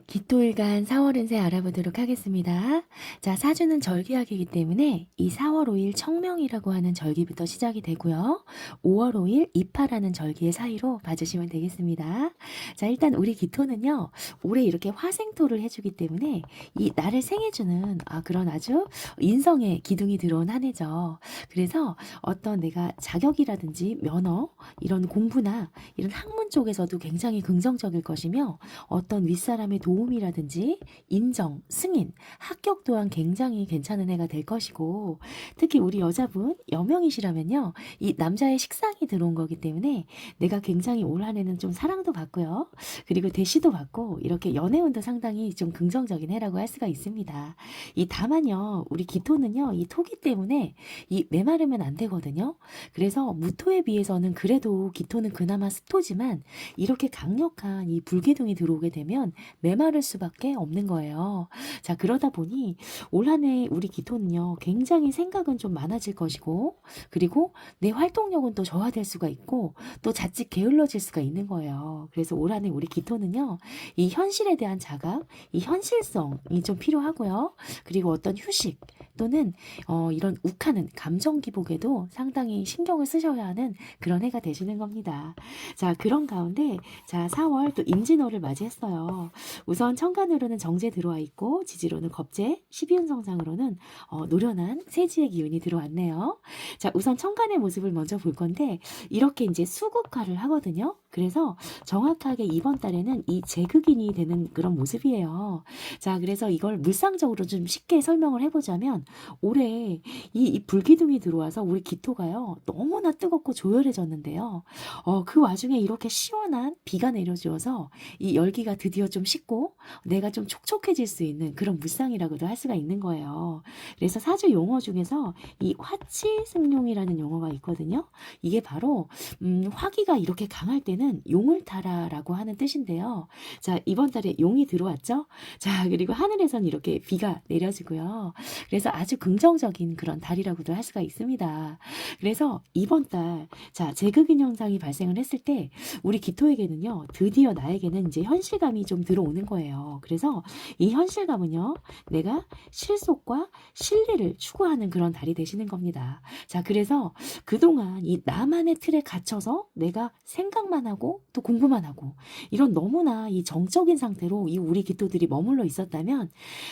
기토일간 4월 운세 알아보도록 하겠습니다. 자, 사주는 절기학이기 때문에 이 4월 5일 청명이라고 하는 절기부터 시작이 되고요. 5월 5일 이파라는 절기의 사이로 봐주시면 되겠습니다. 자, 일단 우리 기토는요, 올해 이렇게 화생토를 해주기 때문에 이 나를 생해주는 그런 아주 인성의 기둥이 들어온 한 해죠. 그래서 어떤 내가 자격이라든지 면허, 이런 공부나 이런 학문 쪽에서도 굉장히 긍정적일 것이며 어떤 윗사람의 도움이라든지 인정, 승인, 합격 또한 굉장히 괜찮은 해가 될 것이고 특히 우리 여자분 여명이시라면요. 이 남자의 식상이 들어온 거기 때문에 내가 굉장히 올 한해는 좀 사랑도 받고요. 그리고 대시도 받고 이렇게 연애운도 상당히 좀 긍정적인 해라고 할 수가 있습니다. 이 다만요. 우리 기토는요. 이 토기 때문에 이 메마르면 안 되거든요. 그래서 무토에 비해서는 그래도 기토는 그나마 스토지만 이렇게 강력한 이 불기둥이 들어오게 되면 메마를 수밖에 없는 거예요. 자, 그러다 보니 올 한 해 우리 기토는요, 굉장히 생각은 좀 많아질 것이고, 그리고 내 활동력은 또 저하될 수가 있고, 또 자칫 게을러질 수가 있는 거예요. 그래서 올 한 해 우리 기토는요, 이 현실에 대한 자각, 이 현실성이 좀 필요하고요. 그리고 어떤 휴식 또는 이런 욱하는 감정 기복에도 상당히 신경을 쓰셔야 하는 그런 해가 되시는 겁니다. 자, 그런 가운데 자, 4월 또 임진월을 맞이했어요. 우선 천간으로는 정제 들어와 있고 지지로는 겁재, 12운성상으로는 노련한 세지의 기운이 들어왔네요. 자, 우선 천간의 모습을 먼저 볼 건데 이렇게 이제 수국화를 하거든요. 그래서 정확하게 이번 달에는 이 제극인이 되는 그런 모습이에요. 자, 그래서 이걸 물상적으로 좀 쉽게 설명을 해보자면 올해 이 불기둥이 들어와서 우리 기토가요. 너무나 뜨겁고 조열해졌는데요. 그 와중에 이렇게 시원한 비가 내려주어서 이 열기가 드디어 좀 식고 내가 좀 촉촉해질 수 있는 그런 물상이라고도 할 수가 있는 거예요. 그래서 사주 용어 중에서 이 화치승용이라는 용어가 있거든요. 이게 바로 화기가 이렇게 강할 때는 용을 타라라고 하는 뜻인데요. 자, 이번 달에 용이 들어왔죠. 자, 그리고 하늘에선 이렇게 비가 내려지고요. 그래서 아주 긍정적인 그런 달이라고도 할 수가 있습니다. 그래서 이번 달 자, 제극인 현상이 발생을 했을 때 우리 기토에게는요, 드디어 나에게는 이제 현실감이 좀 들어오는 거예요. 그래서 이 현실감은요, 내가 실속과 신뢰를 추구하는 그런 달이 되시는 겁니다. 자, 그래서 그동안 이 나만의 틀에 갇혀서 내가 생각만 하고 또 공부만 하고 이런 너무나 이 정적인 상태로 이 우리 기토들이 머물러 있었다면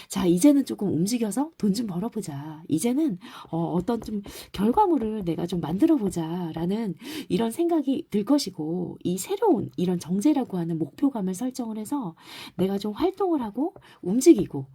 자, 이제는 조금 움직여서 돈 좀 벌어보자. 이제는 어떤 좀 결과물을 내가 좀 만들어보자 라는 이런 생각이 들 것이고 이 새로운 이런 정제라고 하는 목표감을 설정을 해서 내가 좀 활동을 하고 움직이고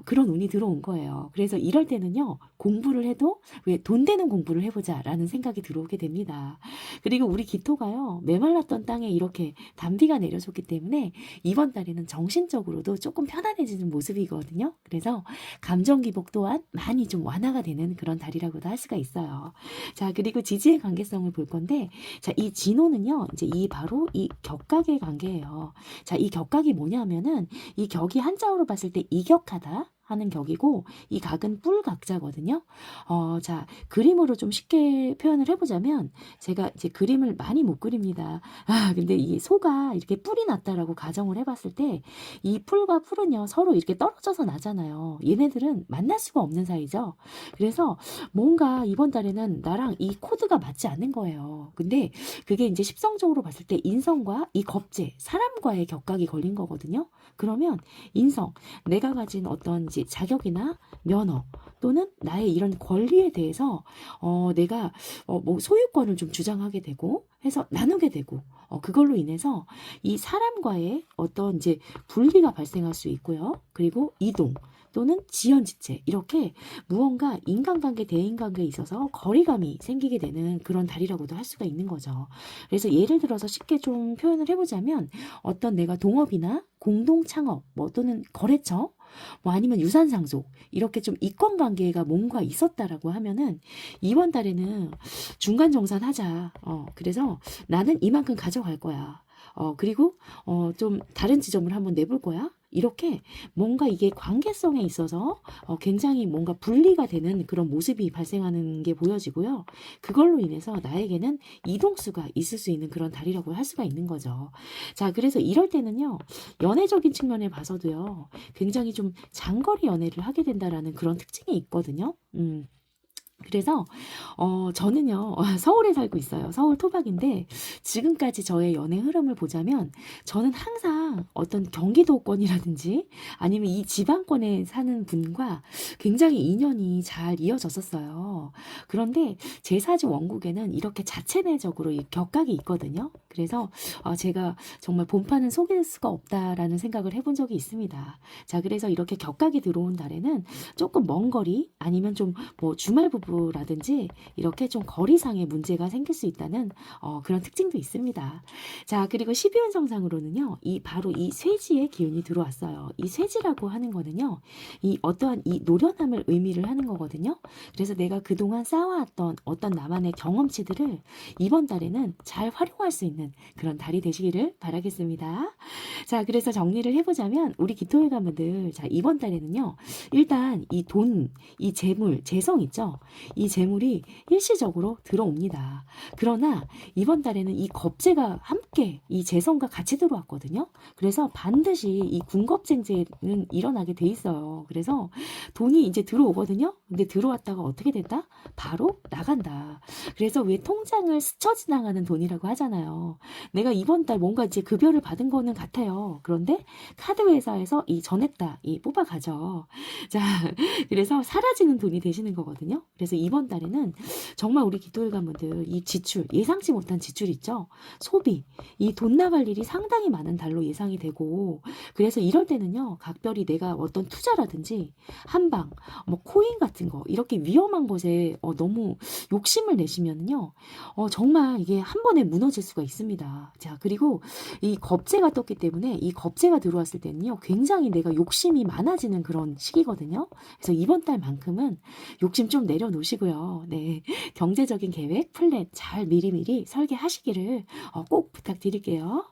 그런 운이 들어온 거예요. 그래서 이럴 때는요. 공부를 해도 왜 돈 되는 공부를 해보자 라는 생각이 들어오게 됩니다. 그리고 우리 기토가요. 메말랐던 땅에 이렇게 단비가 내려줬기 때문에 이번 달에는 정신적으로도 조금 편안해지는 모습이거든요. 그래서 감정 기복 또한 많이 좀 완화가 되는 그런 달이라고도 할 수가 있어요. 자, 그리고 지지의 관계성을 볼 건데 자, 이 진호는요. 이제 이 바로 이 격각의 관계예요. 자, 이 격각이 뭐냐면은 이 격이 한자어로 봤을 때 이격하다 하는 격이고 이 각은 뿔각자거든요. 자, 그림으로 좀 쉽게 표현을 해보자면 제가 이제 그림을 많이 못 그립니다. 근데 이 소가 이렇게 뿔이 났다라고 가정을 해봤을 때 이 풀과 풀은요 서로 이렇게 떨어져서 나잖아요. 얘네들은 만날 수가 없는 사이죠. 그래서 뭔가 이번 달에는 나랑 이 코드가 맞지 않는 거예요. 근데 그게 이제 십성적으로 봤을 때 인성과 이 겁재, 사람과의 격각이 걸린 거거든요. 그러면 인성, 내가 가진 어떤 이제 자격이나 면허 또는 나의 이런 권리에 대해서 내가 뭐 소유권을 좀 주장하게 되고 해서 나누게 되고 그걸로 인해서 이 사람과의 어떤 이제 분리가 발생할 수 있고요. 그리고 이동 또는 지연지체 이렇게 무언가 인간관계, 대인관계에 있어서 거리감이 생기게 되는 그런 달이라고도 할 수가 있는 거죠. 그래서 예를 들어서 쉽게 좀 표현을 해보자면 어떤 내가 동업이나 공동창업 뭐 또는 거래처 뭐 아니면 유산상속 이렇게 좀 이권관계가 뭔가 있었다라고 하면은 이번 달에는 중간정산하자. 그래서 나는 이만큼 가져갈 거야. 그리고 좀 다른 지점을 한번 내볼 거야. 이렇게 뭔가 이게 관계성에 있어서 굉장히 뭔가 분리가 되는 그런 모습이 발생하는 게 보여지고요. 그걸로 인해서 나에게는 이동수가 있을 수 있는 그런 달이라고 할 수가 있는 거죠. 자, 그래서 이럴 때는요, 연애적인 측면에 봐서도요, 굉장히 좀 장거리 연애를 하게 된다라는 그런 특징이 있거든요. 그래서 저는요 서울에 살고 있어요. 서울 토박인데 지금까지 저의 연애 흐름을 보자면 저는 항상 어떤 경기도권이라든지 아니면 이 지방권에 사는 분과 굉장히 인연이 잘 이어졌었어요. 그런데 제 사주 원국에는 이렇게 자체내적으로 이 격각이 있거든요. 그래서 제가 정말 본판은 속일 수가 없다라는 생각을 해본 적이 있습니다. 자, 그래서 이렇게 격각이 들어온 달에는 조금 먼 거리 아니면 좀 뭐 주말 부부라든지 이렇게 좀 거리상의 문제가 생길 수 있다는 그런 특징도 있습니다. 자, 그리고 12운성상으로는요, 바로 이 쇠지의 기운이 들어왔어요. 이 쇠지라고 하는 거는요, 이 어떠한 이 노련함을 의미를 하는 거거든요. 그래서 내가 그동안 쌓아왔던 어떤 나만의 경험치들을 이번 달에는 잘 활용할 수 있는 그런 달이 되시기를 바라겠습니다. 자, 그래서 정리를 해보자면 우리 기토일관분들, 자, 이번 달에는요, 일단 이 돈, 이 재물, 재성 있죠? 이 재물이 일시적으로 들어옵니다. 그러나 이번 달에는 이 겁재가 함께 이 재성과 같이 들어왔거든요. 그래서 반드시 이 군겁쟁제는 일어나게 돼 있어요. 그래서 돈이 이제 들어오거든요. 근데 들어왔다가 어떻게 된다? 바로 나간다. 그래서 왜 통장을 스쳐 지나가는 돈이라고 하잖아요. 내가 이번 달 뭔가 이제 급여를 받은 거는 같아요. 그런데 카드 회사에서 이 전했다, 이 뽑아가죠. 자, 그래서 사라지는 돈이 되시는 거거든요. 그래서 이번 달에는 정말 우리 기토일관분들 이 지출, 예상치 못한 지출 있죠? 소비, 이 돈 나갈 일이 상당히 많은 달로 예상이 되고, 그래서 이럴 때는요, 각별히 내가 어떤 투자라든지 한방, 뭐 코인 같은 거 이렇게 위험한 것에 너무 욕심을 내시면요, 정말 이게 한 번에 무너질 수가 있습니다. 자, 그리고 이 겁재가 떴기 때문에 이 겁재가 들어왔을 때는요, 굉장히 내가 욕심이 많아지는 그런 시기거든요. 그래서 이번 달만큼은 욕심 좀 내려놓으시고요. 네, 경제적인 계획, 플랜 잘 미리미리 설계하시기를 꼭 부탁드릴게요.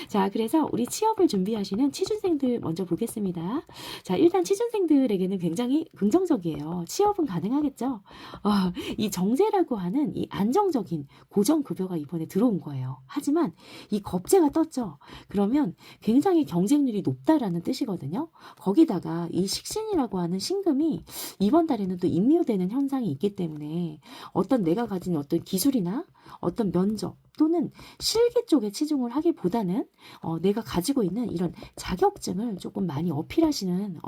자, 그래서 우리 취업을 준비하시는 취준생들 먼저 보겠습니다. 자, 일단 취준생들에게는 굉장히 긍정적이에요. 취업은 가능하겠죠? 이 정제라고 하는 이 안정적인 고정급여가 이번에 들어온 거예요. 하지만 이 겁재가 떴죠. 그러면 굉장히 경쟁률이 높다라는 뜻이거든요. 거기다가 이 식신이라고 하는 신금이 이번 달에는 또 임묘되는 현상이 있기 때문에 어떤 내가 가진 어떤 기술이나 어떤 면접 또는 실기 쪽에 치중을 하기보다는 내가 가지고 있는 이런 자격증을 조금 많이 어필하시는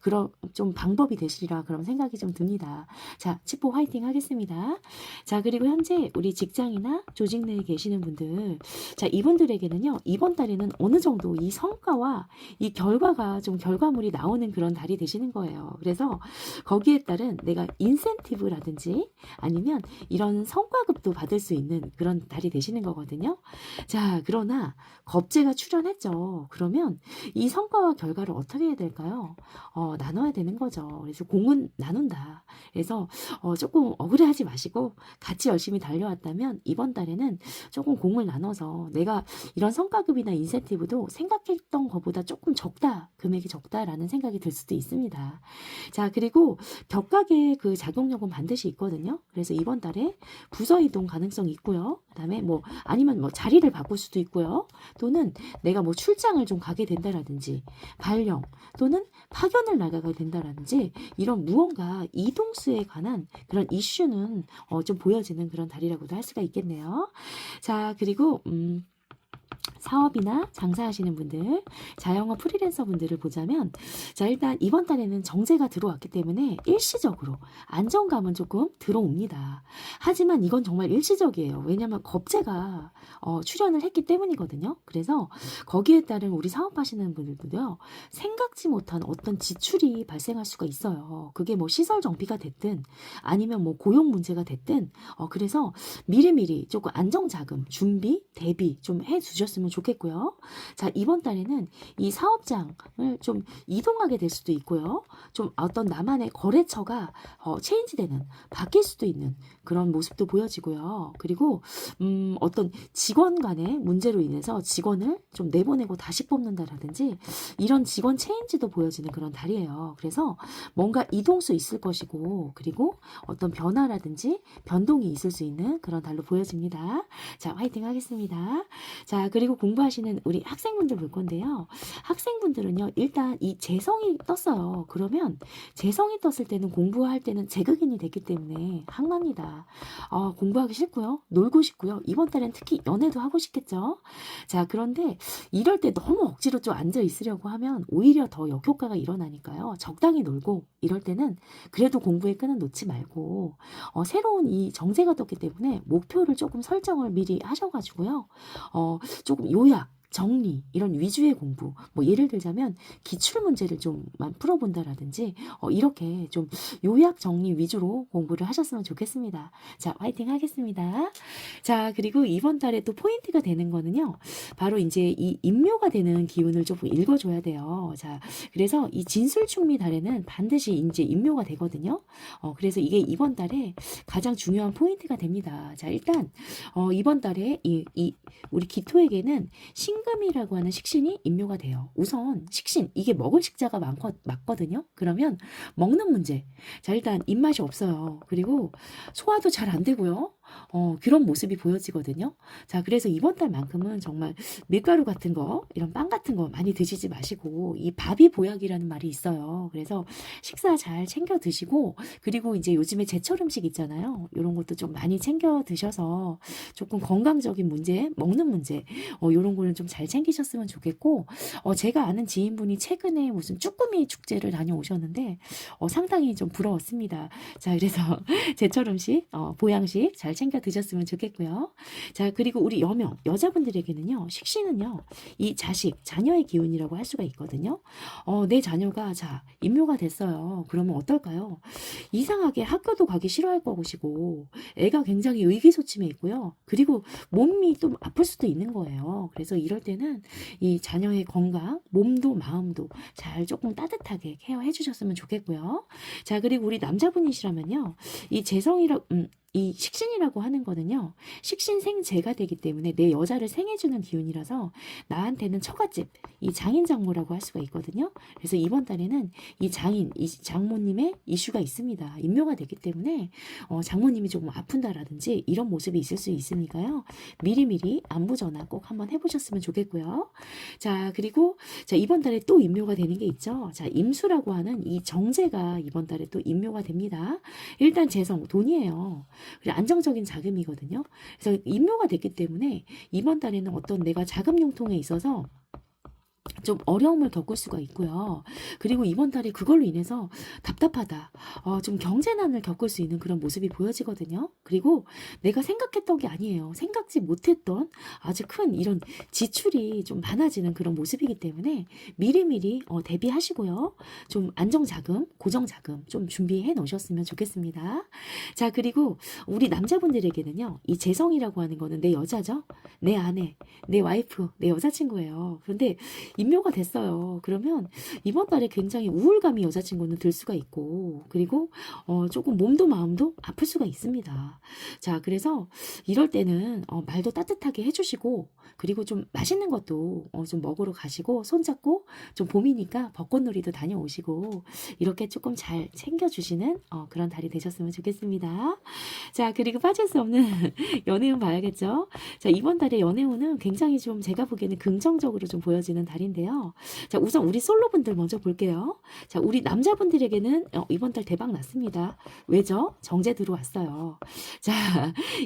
그런 좀 방법이 되시리라 그런 생각이 좀 듭니다. 자, 치포 화이팅 하겠습니다. 자, 그리고 현재 우리 직장이나 조직 내에 계시는 분들, 자, 이분들에게는요, 이번 달에는 어느 정도 이 성과와 이 결과가 좀 결과물이 나오는 그런 달이 되시는 거예요. 그래서 거기에 따른 내가 인센티브라든지 아니면 이런 성과급도 받을 수 있는 그런 달이 되시는 거거든요. 자, 그러나 겁재가 출현했죠. 그러면 이 성과와 결과를 어떻게 해야 될까요? 나눠야 되는 거죠. 그래서 공은 나눈다. 그래서 조금 억울해하지 마시고 같이 열심히 달려왔다면 이번 달에는 조금 공을 나눠서 내가 이런 성과급이나 인센티브도 생각했던 것보다 조금 적다, 금액이 적다라는 생각이 들 수도 있습니다. 자, 그리고 격각의 그 작용력은 반드시 있거든요. 그래서 이번 달에 부서 이동 가능성이 있고요. 그다음에 뭐 아니면 뭐 자리를 바꿀 수도 있고요. 또는 내가 뭐 출장을 좀 가게 된다라든지 발령 또는 파견을 나가게 된다라든지 이런 무언가 이동수에 관한 그런 이슈는 좀 보여지는 그런 달이라고도 할 수가 있겠네요. 자, 그리고 사업이나 장사하시는 분들, 자영업 프리랜서 분들을 보자면, 자, 일단 이번 달에는 정제가 들어왔기 때문에 일시적으로 안정감은 조금 들어옵니다. 하지만 이건 정말 일시적이에요. 왜냐하면 겁재가 출현을 했기 때문이거든요. 그래서 거기에 따른 우리 사업하시는 분들도요, 생각지 못한 어떤 지출이 발생할 수가 있어요. 그게 뭐 시설 정비가 됐든 아니면 뭐 고용 문제가 됐든 그래서 미리미리 조금 안정자금 준비, 대비 좀 해주셨으면 좋겠고요. 자, 이번 달에는 이 사업장을 좀 이동하게 될 수도 있고요. 좀 어떤 나만의 거래처가 체인지되는, 바뀔 수도 있는 그런 모습도 보여지고요. 그리고 어떤 직원 간의 문제로 인해서 직원을 좀 내보내고 다시 뽑는다라든지 이런 직원 체인지도 보여지는 그런 달이에요. 그래서 뭔가 이동수 있을 것이고, 그리고 어떤 변화라든지 변동이 있을 수 있는 그런 달로 보여집니다. 자, 화이팅 하겠습니다. 자, 그리고 공부하시는 우리 학생분들 볼 건데요. 학생분들은요, 일단 이 재성이 떴어요. 그러면 재성이 떴을 때는 공부할 때는 재극인이 됐기 때문에 항납니다. 공부하기 싫고요. 놀고 싶고요. 이번 달엔 특히 연애도 하고 싶겠죠. 자, 그런데 이럴 때 너무 억지로 좀 앉아 있으려고 하면 오히려 더 역효과가 일어나니까요. 적당히 놀고 이럴 때는 그래도 공부의 끈은 놓지 말고 새로운 이 정제가 떴기 때문에 목표를 조금 설정을 미리 하셔가지고요. 조금 요약, 정리 이런 위주의 공부, 뭐 예를 들자면 기출 문제를 좀만 풀어본다라든지 이렇게 좀 요약 정리 위주로 공부를 하셨으면 좋겠습니다. 자, 화이팅 하겠습니다. 자, 그리고 이번 달에 또 포인트가 되는 거는요, 바로 이제 이 인묘가 되는 기운을 조금 읽어줘야 돼요. 자, 그래서 이 진술충미 달에는 반드시 이제 인묘가 되거든요. 그래서 이게 이번 달에 가장 중요한 포인트가 됩니다. 자, 일단 이번 달에 우리 기토에게는 신금이라고 하는 식신이 인묘가 돼요. 우선 식신, 이게 먹을 식자가 맞거든요. 그러면 먹는 문제. 자, 일단 입맛이 없어요. 그리고 소화도 잘 안 되고요. 그런 모습이 보여지거든요. 자, 그래서 이번 달만큼은 정말 밀가루 같은 거, 이런 빵 같은 거 많이 드시지 마시고, 이 밥이 보약이라는 말이 있어요. 그래서 식사 잘 챙겨 드시고, 그리고 이제 요즘에 제철 음식 있잖아요. 이런 것도 좀 많이 챙겨 드셔서 조금 건강적인 문제, 먹는 문제, 이런 거는 좀 잘 챙기셨으면 좋겠고, 제가 아는 지인분이 최근에 무슨 쭈꾸미 축제를 다녀오셨는데, 상당히 좀 부러웠습니다. 자, 그래서 제철 음식, 보양식 잘 챙겨 드셨으면 좋겠고요. 자, 그리고 우리 여자분들에게는요, 식신은요, 이 자녀의 기운이라고 할 수가 있거든요. 내 자녀가 인묘가 됐어요. 그러면 어떨까요? 이상하게 학교도 가기 싫어할 것이고, 애가 굉장히 의기소침해 있고요. 그리고 몸이 좀 아플 수도 있는 거예요. 그래서 이럴 때는 이 자녀의 건강, 몸도 마음도 잘 조금 따뜻하게 케어해 주셨으면 좋겠고요. 자, 그리고 우리 남자분이시라면요, 이 식신이라고 하는 거는요, 식신생재가 되기 때문에 내 여자를 생해주는 기운이라서 나한테는 처갓집, 이 장인장모라고 할 수가 있거든요. 그래서 이번 달에는 이 장모님의 이슈가 있습니다. 인묘가 되기 때문에 장모님이 조금 아픈다라든지 이런 모습이 있을 수 있으니까요. 미리미리 안부 전화 꼭 한번 해보셨으면 좋겠고요. 자, 그리고 이번 달에 또 인묘가 되는 게 있죠. 자, 임수라고 하는 이 정제가 이번 달에 또 인묘가 됩니다. 일단 재성, 돈이에요. 그리고 안정적인 자금이거든요. 그래서 인묘가 됐기 때문에 이번 달에는 어떤 내가 자금 융통에 있어서 좀 어려움을 겪을 수가 있고요. 그리고 이번 달에 그걸로 인해서 답답하다, 좀 경제난을 겪을 수 있는 그런 모습이 보여지거든요. 그리고 내가 생각했던 게 아니에요. 생각지 못했던 아주 큰 이런 지출이 좀 많아지는 그런 모습이기 때문에 미리미리 대비하시고요. 좀 안정자금, 고정자금 좀 준비해 놓으셨으면 좋겠습니다. 자, 그리고 우리 남자분들에게는요, 이 재성이라고 하는 거는 내 여자죠. 내 아내, 내 와이프, 내 여자친구예요. 그런데 인묘가 됐어요. 그러면 이번 달에 굉장히 우울감이 여자친구는 들 수가 있고, 그리고 조금 몸도 마음도 아플 수가 있습니다. 자, 그래서 이럴 때는 말도 따뜻하게 해주시고, 그리고 좀 맛있는 것도 좀 먹으러 가시고, 손잡고 좀 봄이니까 벚꽃놀이도 다녀오시고, 이렇게 조금 잘 챙겨주시는 그런 달이 되셨으면 좋겠습니다. 자, 그리고 빠질 수 없는 연애운 봐야겠죠. 자, 이번 달에 연애운은 굉장히 좀 제가 보기에는 긍정적으로 좀 보여지는 달인데요. 자, 우선 우리 솔로분들 먼저 볼게요. 자, 우리 남자분들에게는 이번 달 대박 났습니다. 왜죠? 정제 들어왔어요. 자,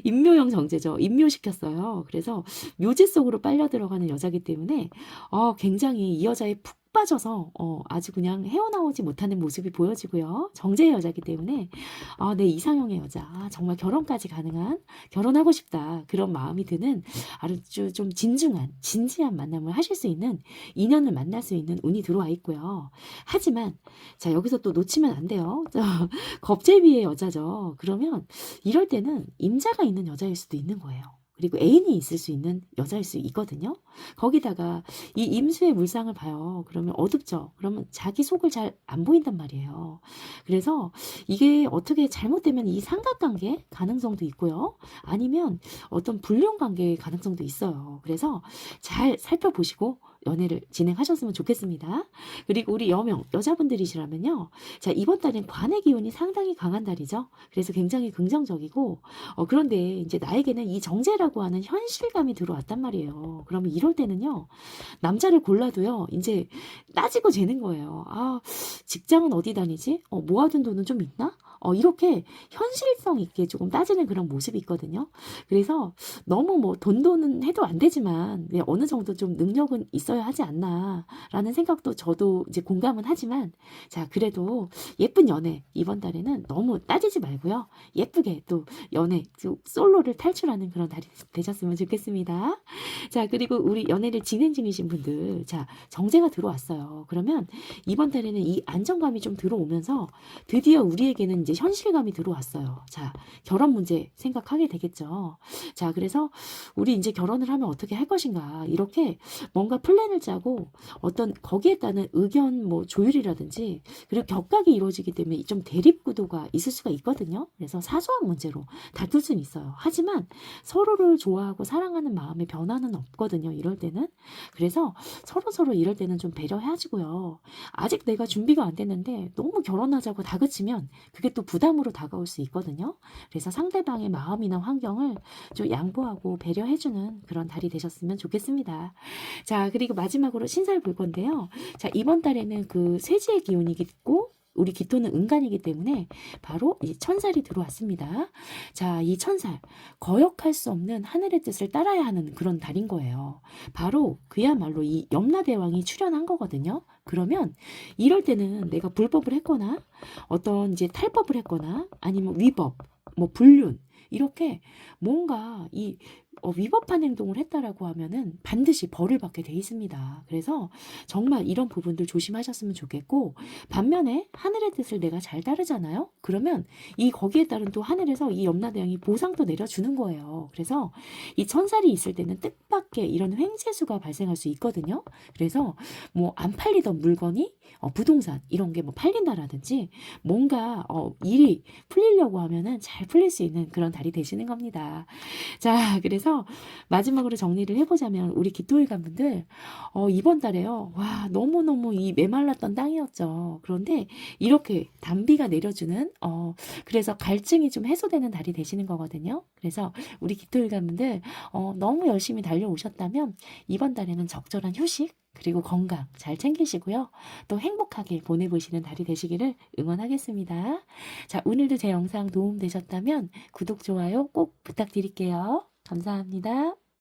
인묘형 정제죠. 인묘시켰어요. 그래서 묘지 속으로 빨려 들어가는 여자기 때문에 굉장히 이 여자의 푹 빠져서 아주 그냥 헤어나오지 못하는 모습이 보여지고요. 정제의 여자이기 때문에 내 이상형의 여자, 정말 결혼까지 가능한, 결혼하고 싶다, 그런 마음이 드는 아주 좀 진지한 만남을 하실 수 있는, 인연을 만날 수 있는 운이 들어와 있고요. 하지만 자, 여기서 또 놓치면 안 돼요. 겁제비의 여자죠. 그러면 이럴 때는 임자가 있는 여자일 수도 있는 거예요. 그리고 애인이 있을 수 있는 여자일 수 있거든요. 거기다가 이 임수의 물상을 봐요. 그러면 어둡죠. 그러면 자기 속을 잘 안 보인단 말이에요. 그래서 이게 어떻게 잘못되면 이 삼각관계 가능성도 있고요. 아니면 어떤 불륜 관계의 가능성도 있어요. 그래서 잘 살펴보시고 연애를 진행하셨으면 좋겠습니다. 그리고 우리 여자분들이시라면요. 자, 이번 달엔 관의 기운이 상당히 강한 달이죠. 그래서 굉장히 긍정적이고, 그런데 이제 나에게는 이 정제라고 하는 현실감이 들어왔단 말이에요. 그러면 이럴 때는요, 남자를 골라도요, 이제 따지고 재는 거예요. 아, 직장은 어디 다니지? 모아둔 돈은 좀 있나? 이렇게 현실성 있게 조금 따지는 그런 모습이 있거든요. 그래서 너무 뭐 돈은 해도 안 되지만 네, 어느 정도 좀 능력은 있어야 하지 않나라는 생각도 저도 이제 공감은 하지만 자, 그래도 예쁜 연애 이번 달에는 너무 따지지 말고요. 예쁘게 또 연애 또 솔로를 탈출하는 그런 달이 되셨으면 좋겠습니다. 자, 그리고 우리 연애를 진행 중이신 분들, 자, 정제가 들어왔어요. 그러면 이번 달에는 이 안정감이 좀 들어오면서 드디어 우리에게는 이제 현실감이 들어왔어요. 자, 결혼 문제 생각하게 되겠죠. 자, 그래서 우리 이제 결혼을 하면 어떻게 할 것인가. 이렇게 뭔가 플랜을 짜고 어떤 거기에 따른 의견 뭐 조율이라든지 그리고 격각이 이루어지기 때문에 좀 대립 구도가 있을 수가 있거든요. 그래서 사소한 문제로 다툴 수는 있어요. 하지만 서로를 좋아하고 사랑하는 마음의 변화는 없거든요. 이럴 때는. 그래서 서로 이럴 때는 좀 배려해주고요. 아직 내가 준비가 안 됐는데 너무 결혼하자고 다그치면 그게 또 부담으로 다가올 수 있거든요. 그래서 상대방의 마음이나 환경을 좀 양보하고 배려해주는 그런 달이 되셨으면 좋겠습니다. 자, 그리고 마지막으로 신살 볼 건데요. 자, 이번 달에는 그 쇠지의 기운이 있고 우리 기토는 은간이기 때문에 바로 이 천살이 들어왔습니다. 자, 이 천살 거역할 수 없는 하늘의 뜻을 따라야 하는 그런 달인 거예요. 바로 그야말로 이 염라대왕이 출현한 거거든요. 그러면 이럴 때는 내가 불법을 했거나 어떤 이제 탈법을 했거나 아니면 위법, 뭐 불륜 이렇게 뭔가 이 위법한 행동을 했다라고 하면은 반드시 벌을 받게 돼 있습니다. 그래서 정말 이런 부분들 조심하셨으면 좋겠고 반면에 하늘의 뜻을 내가 잘 따르잖아요. 그러면 이 거기에 따른 또 하늘에서 이 염라대왕이 보상도 내려주는 거예요. 그래서 이 천살이 있을 때는 뜻밖의 이런 횡재수가 발생할 수 있거든요. 그래서 뭐 안 팔리던 물건이 부동산 이런 게 뭐 팔린다라든지 뭔가 일이 풀리려고 하면은 잘 풀릴 수 있는 그런 달이 되시는 겁니다. 자, 그래서 마지막으로 정리를 해보자면 우리 기토일간 분들 이번 달에요. 와, 너무너무 이 메말랐던 땅이었죠. 그런데 이렇게 단비가 내려주는 그래서 갈증이 좀 해소되는 달이 되시는 거거든요. 그래서 우리 기토일간 분들 너무 열심히 달려오셨다면 이번 달에는 적절한 휴식 그리고 건강 잘 챙기시고요. 또 행복하게 보내보시는 달이 되시기를 응원하겠습니다. 자, 오늘도 제 영상 도움되셨다면 구독, 좋아요 꼭 부탁드릴게요. 감사합니다.